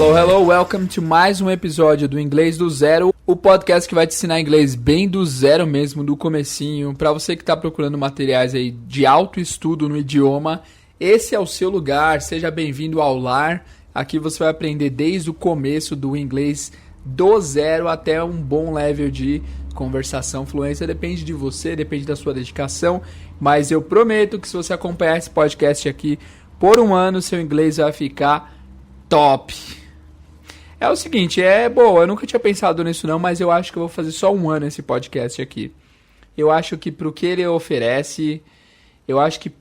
Hello, hello, welcome to mais um episódio do Inglês do Zero, o podcast que vai te ensinar inglês bem do zero mesmo, do comecinho. Para você que está procurando materiais aí de autoestudo no idioma, esse é o seu lugar, seja bem-vindo ao lar. Aqui você vai aprender desde o começo do inglês do zero até um bom level de conversação, fluência. Depende de você, depende da sua dedicação, mas eu prometo que se você acompanhar esse podcast aqui por um ano, seu inglês vai ficar top. É o seguinte, eu nunca tinha pensado nisso não, mas eu acho que eu vou fazer só um ano esse podcast aqui. Eu acho que pro que ele oferece, eu acho que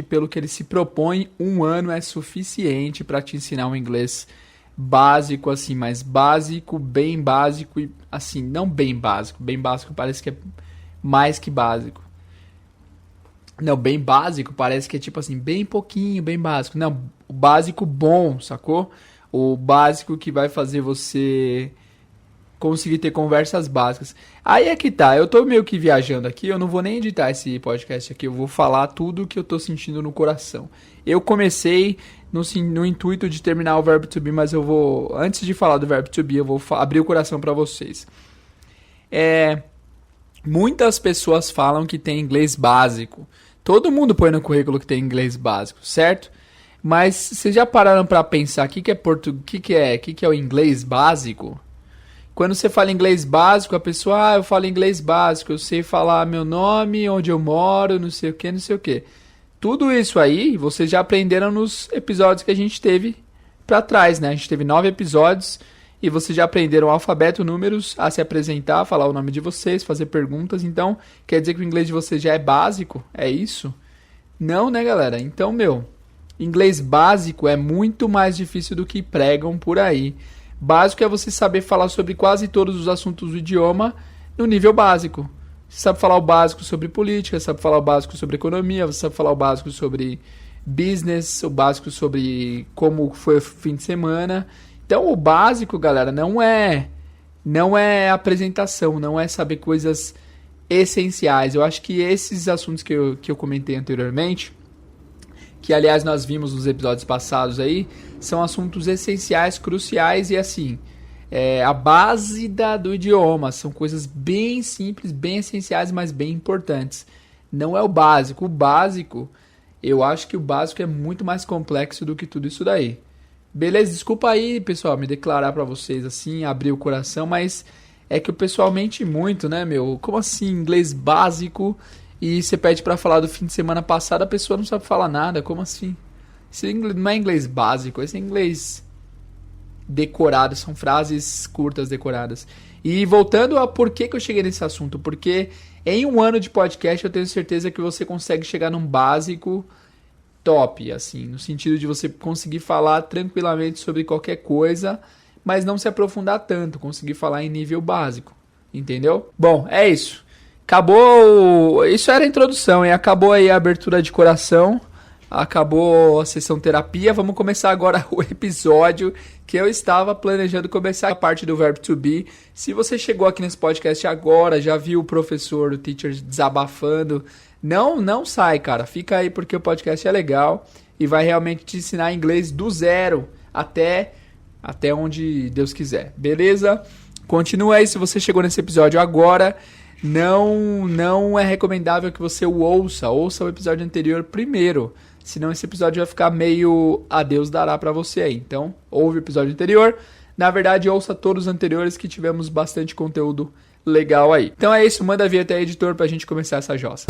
pelo que ele se propõe, um ano é suficiente para te ensinar um inglês básico, assim, mas básico, bem básico e, assim, não bem básico. Bem básico parece que é mais que básico. Não, bem básico parece que é tipo assim, bem pouquinho, bem básico. Não, o básico bom, sacou? O básico que vai fazer você conseguir ter conversas básicas. Aí é que tá, eu tô meio que viajando aqui, eu não vou nem editar esse podcast aqui, eu vou falar tudo o que eu tô sentindo no coração. Eu comecei no intuito de terminar o verbo to be, mas eu vou, antes de falar do verbo to be, eu vou abrir o coração pra vocês. Muitas pessoas falam que tem inglês básico. Todo mundo põe no currículo que tem inglês básico, certo? Mas vocês já pararam para pensar o que é o inglês básico? Quando você fala inglês básico, a pessoa, eu falo inglês básico, eu sei falar meu nome, onde eu moro, não sei o que, não sei o que. Tudo isso aí, vocês já aprenderam nos episódios que a gente teve para trás, né? A gente teve 9 episódios e vocês já aprenderam o alfabeto, números, a se apresentar, falar o nome de vocês, fazer perguntas. Então, quer dizer que o inglês de vocês já é básico? É isso? Não, né, galera? Então, inglês básico é muito mais difícil do que pregam por aí. Básico é você saber falar sobre quase todos os assuntos do idioma no nível básico. Você sabe falar o básico sobre política, sabe falar o básico sobre economia, você sabe falar o básico sobre business, o básico sobre como foi o fim de semana. Então o básico, galera, não é apresentação, não é saber coisas essenciais. Eu acho que esses assuntos que eu comentei anteriormente, que aliás nós vimos nos episódios passados aí, são assuntos essenciais, cruciais e assim, a base do idioma. São coisas bem simples, bem essenciais, mas bem importantes. Não é o básico. O básico, eu acho que o básico é muito mais complexo do que tudo isso daí. Beleza? Desculpa aí, pessoal, me declarar pra vocês assim, abrir o coração, mas é que o pessoal mente muito, né, meu? Como assim, inglês básico? E você pede pra falar do fim de semana passado, a pessoa não sabe falar nada. Como assim? Isso não é inglês básico, esse é inglês decorado, são frases curtas decoradas. E voltando a por que eu cheguei nesse assunto, porque em um ano de podcast eu tenho certeza que você consegue chegar num básico top, assim, no sentido de você conseguir falar tranquilamente sobre qualquer coisa, mas não se aprofundar tanto, conseguir falar em nível básico, entendeu? Bom, é isso. Acabou, isso era a introdução, hein? Acabou aí a abertura de coração, acabou a sessão terapia, vamos começar agora o episódio que eu estava planejando começar a parte do verbo to be. Se você chegou aqui nesse podcast agora, já viu o professor, o teacher desabafando, não sai, cara, fica aí porque o podcast é legal e vai realmente te ensinar inglês do zero até onde Deus quiser, beleza? Continua aí, se você chegou nesse episódio agora. Não é recomendável que você ouça o episódio anterior primeiro, senão esse episódio vai ficar meio a Deus dará pra você aí. Então, ouve o episódio anterior, na verdade ouça todos os anteriores que tivemos bastante conteúdo legal aí. Então é isso, manda a vinheta aí, editor, pra gente começar essa jossa.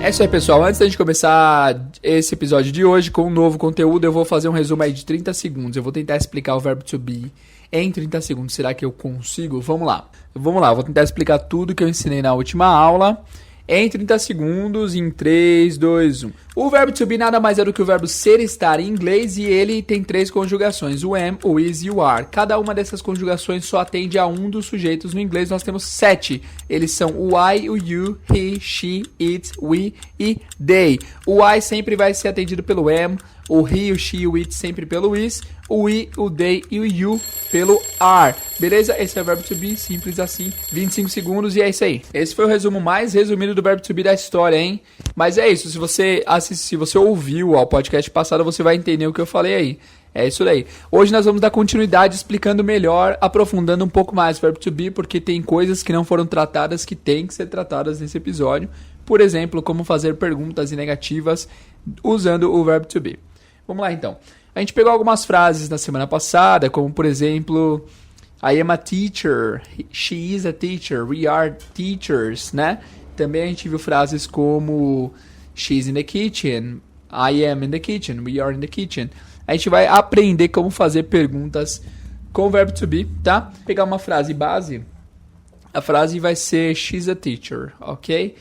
É isso aí, pessoal. Antes da gente começar esse episódio de hoje com um novo conteúdo, eu vou fazer um resumo aí de 30 segundos. Eu vou tentar explicar o verbo to be em 30 segundos. Será que eu consigo? Vamos lá. Vou tentar explicar tudo que eu ensinei na última aula em 30 segundos, em 3, 2, 1. O verbo to be nada mais é do que o verbo ser, estar em inglês, e ele tem 3 conjugações, o am, o is e o are. Cada uma dessas conjugações só atende a um dos sujeitos. No inglês nós temos 7. Eles são o I, o you, he, she, it, we e they. O I sempre vai ser atendido pelo am, o he, o she e o it sempre pelo is, o we, o they e o you pelo are. Beleza? Esse é o verbo to be, simples assim. 25 segundos e é isso aí. Esse foi o resumo mais resumido do verbo to be da história, hein? Mas é isso, se você ouviu ao podcast passado, você vai entender o que eu falei aí. É isso daí. Hoje nós vamos dar continuidade explicando melhor, aprofundando um pouco mais o verbo to be, porque tem coisas que não foram tratadas que tem que ser tratadas nesse episódio. Por exemplo, como fazer perguntas negativas usando o verbo to be. Vamos lá então. A gente pegou algumas frases na semana passada, como por exemplo, I am a teacher, she is a teacher, we are teachers, né? Também a gente viu frases como she's in the kitchen, I am in the kitchen, we are in the kitchen. A gente vai aprender como fazer perguntas com o verbo to be, tá? Vou pegar uma frase base, a frase vai ser she's a teacher, ok?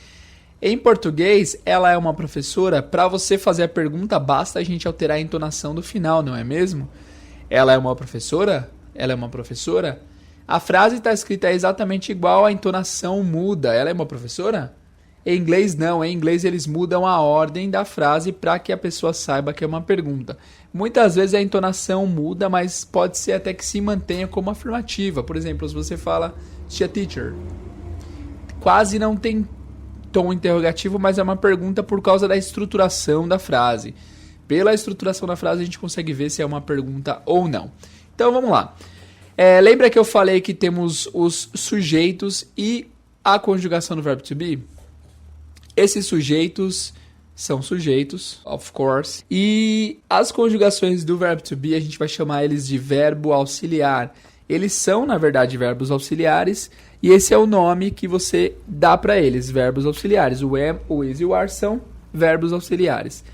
Em português, ela é uma professora. Para você fazer a pergunta, basta a gente alterar a entonação do final, não é mesmo? Ela é uma professora? Ela é uma professora? A frase está escrita exatamente igual, a entonação muda. Ela é uma professora? Em inglês, não. Em inglês, eles mudam a ordem da frase para que a pessoa saiba que é uma pergunta. Muitas vezes a entonação muda, mas pode ser até que se mantenha como afirmativa. Por exemplo, se você fala, she's a teacher. Quase não tem tom interrogativo, mas é uma pergunta por causa da estruturação da frase. Pela estruturação da frase, a gente consegue ver se é uma pergunta ou não. Então, vamos lá. Lembra que eu falei que temos os sujeitos e a conjugação do verbo to be? Esses sujeitos são sujeitos, of course. E as conjugações do verbo to be, a gente vai chamar eles de verbo auxiliar. Eles são, na verdade, verbos auxiliares. E esse é o nome que você dá para eles, verbos auxiliares. O am, o is e o are são verbos auxiliares.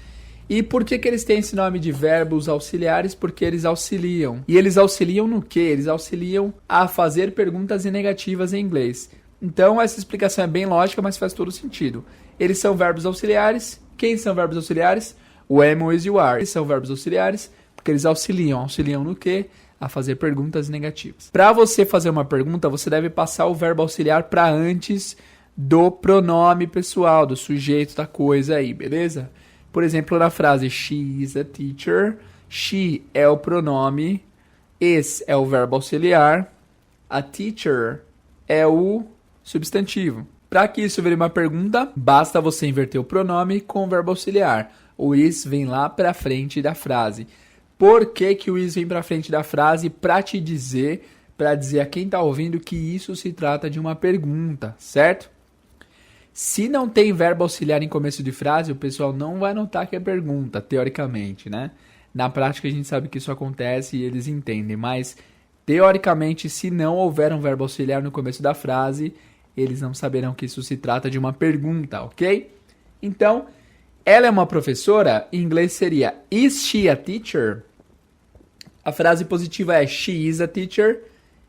E por que eles têm esse nome de verbos auxiliares? Porque eles auxiliam. E eles auxiliam no quê? Eles auxiliam a fazer perguntas negativas em inglês. Então, essa explicação é bem lógica, mas faz todo sentido. Eles são verbos auxiliares. Quem são verbos auxiliares? O am, o is e o are. Eles são verbos auxiliares porque eles auxiliam. Auxiliam no quê? A fazer perguntas negativas. Para você fazer uma pergunta, você deve passar o verbo auxiliar para antes do pronome pessoal, do sujeito da coisa aí, beleza? Por exemplo, na frase she is a teacher, she é o pronome, is é o verbo auxiliar, a teacher é o substantivo. Para que isso vire uma pergunta, basta você inverter o pronome com o verbo auxiliar. O is vem lá para frente da frase. Por que o is vem para frente da frase? Para dizer a quem está ouvindo que isso se trata de uma pergunta, certo? Se não tem verbo auxiliar em começo de frase, o pessoal não vai notar que é pergunta, teoricamente, né? Na prática a gente sabe que isso acontece e eles entendem, mas teoricamente, se não houver um verbo auxiliar no começo da frase, eles não saberão que isso se trata de uma pergunta, ok? Então, ela é uma professora, em inglês seria is she a teacher? A frase positiva é she is a teacher.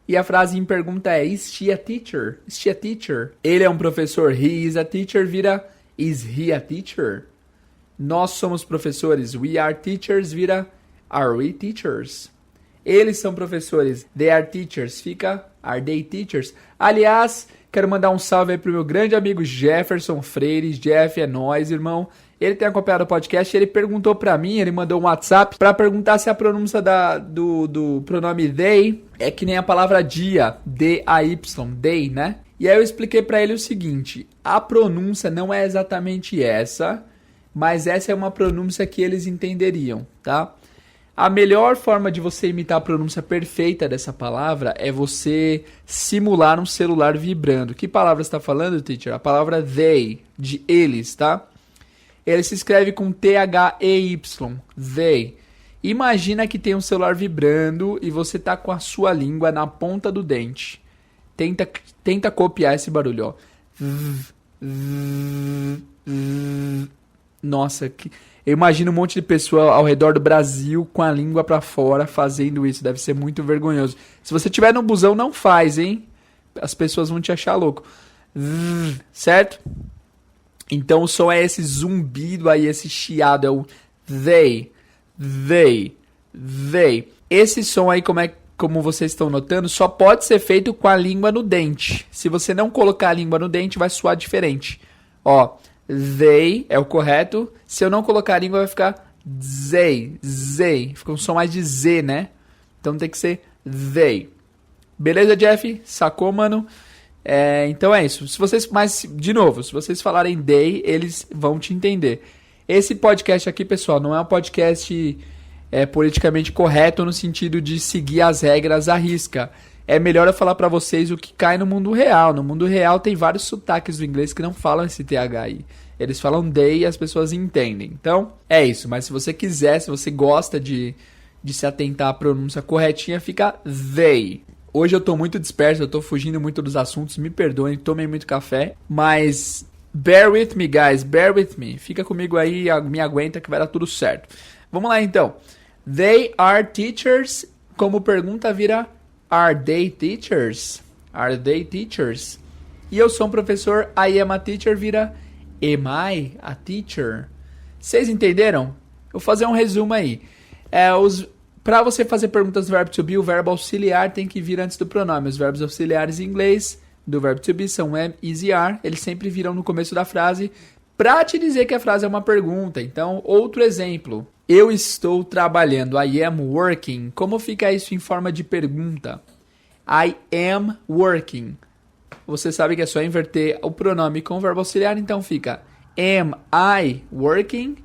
E a frase em pergunta é is she a teacher? Is she a teacher? Ele é um professor, he is a teacher, vira is he a teacher? Nós somos professores, we are teachers, vira are we teachers? Eles são professores, they are teachers, fica are they teachers? Aliás, quero mandar um salve aí pro meu grande amigo Jefferson Freire. Jeff, é nóis, irmão. Ele tem acompanhado o podcast, ele perguntou pra mim, ele mandou um WhatsApp pra perguntar se a pronúncia do pronome they é que nem a palavra dia, D-A-Y, they, né? E aí eu expliquei pra ele o seguinte, a pronúncia não é exatamente essa, mas essa é uma pronúncia que eles entenderiam, tá? A melhor forma de você imitar a pronúncia perfeita dessa palavra é você simular um celular vibrando. Que palavra você está falando, teacher? A palavra they, de eles, tá? Ele se escreve com T-H-E-Y, they. Imagina que tem um celular vibrando e você tá com a sua língua na ponta do dente. Tenta copiar esse barulho, ó. Nossa, eu imagino um monte de pessoa ao redor do Brasil com a língua pra fora fazendo isso. Deve ser muito vergonhoso. Se você estiver no busão, não faz, hein? As pessoas vão te achar louco. Certo? Então o som é esse zumbido aí, esse chiado. É o they. Esse som aí, como vocês estão notando, só pode ser feito com a língua no dente. Se você não colocar a língua no dente, vai soar diferente. Ó, they é o correto. Se eu não colocar a língua, vai ficar zay. Fica um som mais de Z, né? Então tem que ser they. Beleza, Jeff? Sacou, mano? Então é isso. Mas, de novo, se vocês falarem they, eles vão te entender. Esse podcast aqui, pessoal, não é um podcast politicamente correto no sentido de seguir as regras à risca. É melhor eu falar pra vocês o que cai no mundo real. No mundo real tem vários sotaques do inglês que não falam esse TH aí. Eles falam they e as pessoas entendem. Então, é isso. Mas se você quiser, se você gosta de se atentar à pronúncia corretinha, fica they. Hoje eu tô muito disperso, eu tô fugindo muito dos assuntos, me perdoem, tomei muito café, mas bear with me, guys, bear with me. Fica comigo aí, me aguenta que vai dar tudo certo. Vamos lá então. They are teachers, como pergunta vira are they teachers? Are they teachers? E eu sou um professor, I am a teacher vira am I a teacher? Vocês entenderam? Eu vou fazer um resumo aí. Para você fazer perguntas do verbo to be, o verbo auxiliar tem que vir antes do pronome. Os verbos auxiliares em inglês do verbo to be são am, is e are. Eles sempre viram no começo da frase para te dizer que a frase é uma pergunta. Então, outro exemplo. Eu estou trabalhando. I am working. Como fica isso em forma de pergunta? I am working. Você sabe que é só inverter o pronome com o verbo auxiliar. Então fica am I working?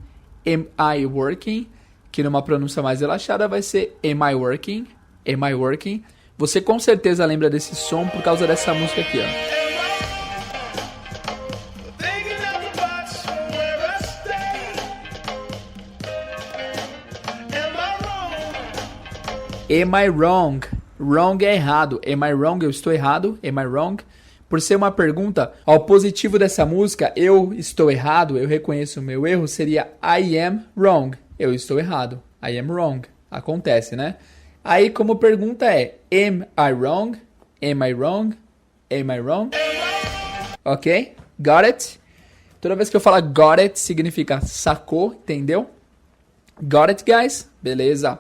Am I working? Que numa pronúncia mais relaxada vai ser am I working? Am I working? Você com certeza lembra desse som por causa dessa música aqui, ó. Am I wrong? Wrong é errado. Am I wrong? Eu estou errado. Am I wrong? Por ser uma pergunta, ao positivo dessa música, eu estou errado, eu reconheço o meu erro, seria I am wrong. Eu estou errado. I am wrong. Acontece, né? Aí, como pergunta é am I wrong? Am I wrong? Am I wrong? Ok? Got it? Toda vez que eu falar got it, significa sacou, entendeu? Got it, guys? Beleza.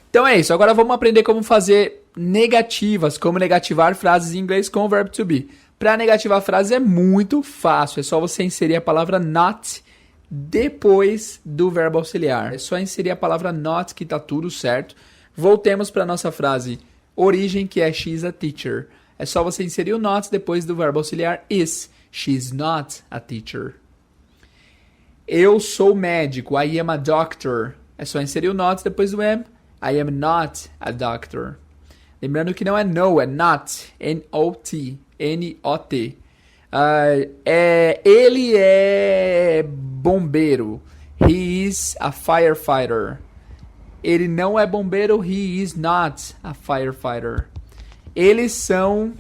Então é isso. Agora vamos aprender como fazer negativas, como negativar frases em inglês com o verbo to be. Para negativar frases é muito fácil. É só você inserir a palavra not depois do verbo auxiliar. É só inserir a palavra not que tá tudo certo. Voltemos para nossa frase origem, que é she's a teacher. É só você inserir o not depois do verbo auxiliar is. She's not a teacher. Eu sou médico. I am a doctor. É só inserir o not depois do am. I am not a doctor. Lembrando que não é no, é not. N-O-T. N-O-T. Ele é bombeiro. He is a firefighter. Ele não é bombeiro. He is not a firefighter. Eles são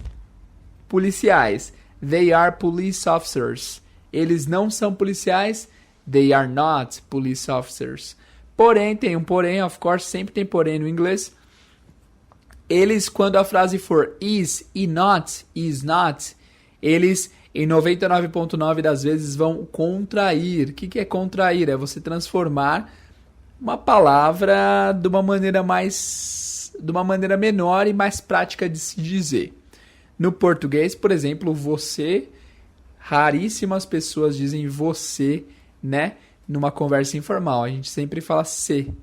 policiais. They are police officers. Eles não são policiais. They are not police officers. Porém, tem um porém, of course, sempre tem porém no inglês. Eles, quando a frase for is e not, eles, em 99,9% das vezes, vão contrair. O que é contrair? É você transformar uma palavra de uma maneira menor e mais prática de se dizer. No português, por exemplo, você, raríssimas pessoas dizem você, né? Numa conversa informal, a gente sempre fala se.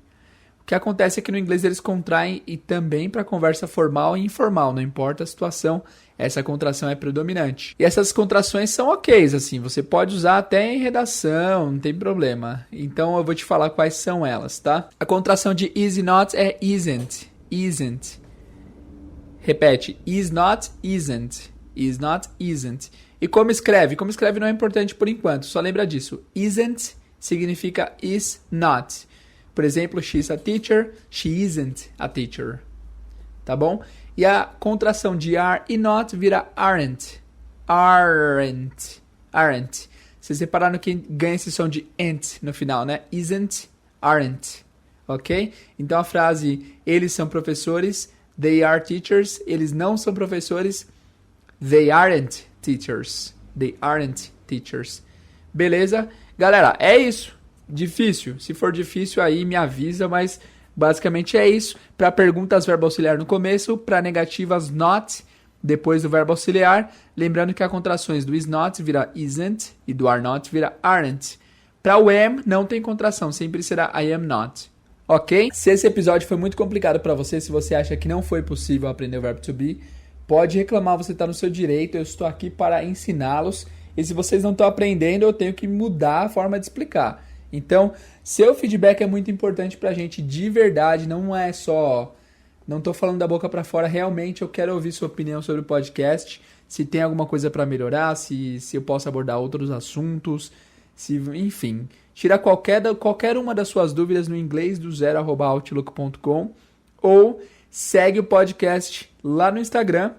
O que acontece é que no inglês eles contraem e também para conversa formal e informal, não importa a situação, essa contração é predominante. E essas contrações são ok, assim, você pode usar até em redação, não tem problema. Então eu vou te falar quais são elas, tá? A contração de is not é isn't, isn't. Repete, is not, isn't, is not, isn't. E como escreve? Como escreve não é importante por enquanto, só lembra disso. Isn't significa is not. Por exemplo, she's a teacher, she isn't a teacher. Tá bom? E a contração de are e not vira aren't. Aren't. Aren't. Vocês repararam que ganha esse som de ent no final, né? Isn't, aren't. Ok? Então a frase, eles são professores, they are teachers, eles não são professores, they aren't teachers. They aren't teachers. Beleza? Galera, é isso. Difícil. Se for difícil aí me avisa, mas basicamente é isso. Para perguntas, verbo auxiliar no começo. Para negativas, not depois do verbo auxiliar. Lembrando que as contrações do is not vira isn't e do are not vira aren't. Para o am não tem contração, sempre será I am not. Ok? Se esse episódio foi muito complicado para você, se você acha que não foi possível aprender o verbo to be, pode reclamar, você está no seu direito, eu estou aqui para ensiná-los. E se vocês não estão aprendendo, eu tenho que mudar a forma de explicar. Então, seu feedback é muito importante para a gente de verdade, não é só... Não estou falando da boca para fora, realmente eu quero ouvir sua opinião sobre o podcast, se tem alguma coisa para melhorar, se eu posso abordar outros assuntos, enfim... Tira qualquer uma das suas dúvidas no inglesdozero@outlook.com ou segue o podcast lá no Instagram,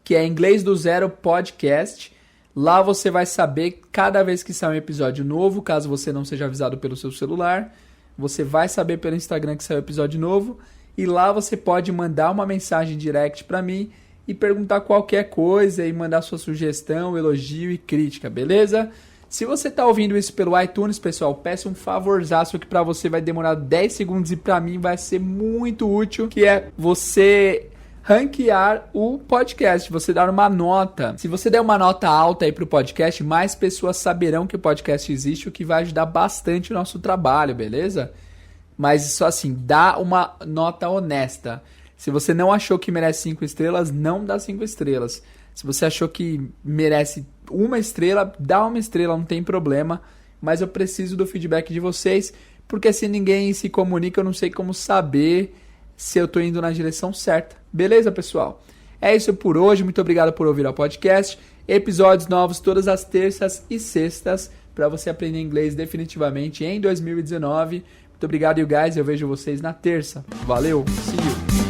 que é Inglês do Zero Podcast. Lá você vai saber cada vez que sair um episódio novo, caso você não seja avisado pelo seu celular. Você vai saber pelo Instagram que saiu um episódio novo. E lá você pode mandar uma mensagem direct para mim e perguntar qualquer coisa e mandar sua sugestão, elogio e crítica, beleza? Se você está ouvindo isso pelo iTunes, pessoal, peço um favorzaço que para você vai demorar 10 segundos e para mim vai ser muito útil, que é você ranquear o podcast, você dar uma nota. Se você der uma nota alta aí pro podcast, mais pessoas saberão que o podcast existe, o que vai ajudar bastante o nosso trabalho, beleza? Mas só assim, dá uma nota honesta. Se você não achou que merece 5 estrelas, não dá 5 estrelas. Se você achou que merece 1 estrela, dá 1 estrela, não tem problema. Mas eu preciso do feedback de vocês, porque se ninguém se comunica, eu não sei como saber se eu estou indo na direção certa. Beleza, pessoal? É isso por hoje. Muito obrigado por ouvir o podcast. Episódios novos todas as terças e sextas para você aprender inglês definitivamente em 2019. Muito obrigado, you guys. Eu vejo vocês na terça. Valeu. See you.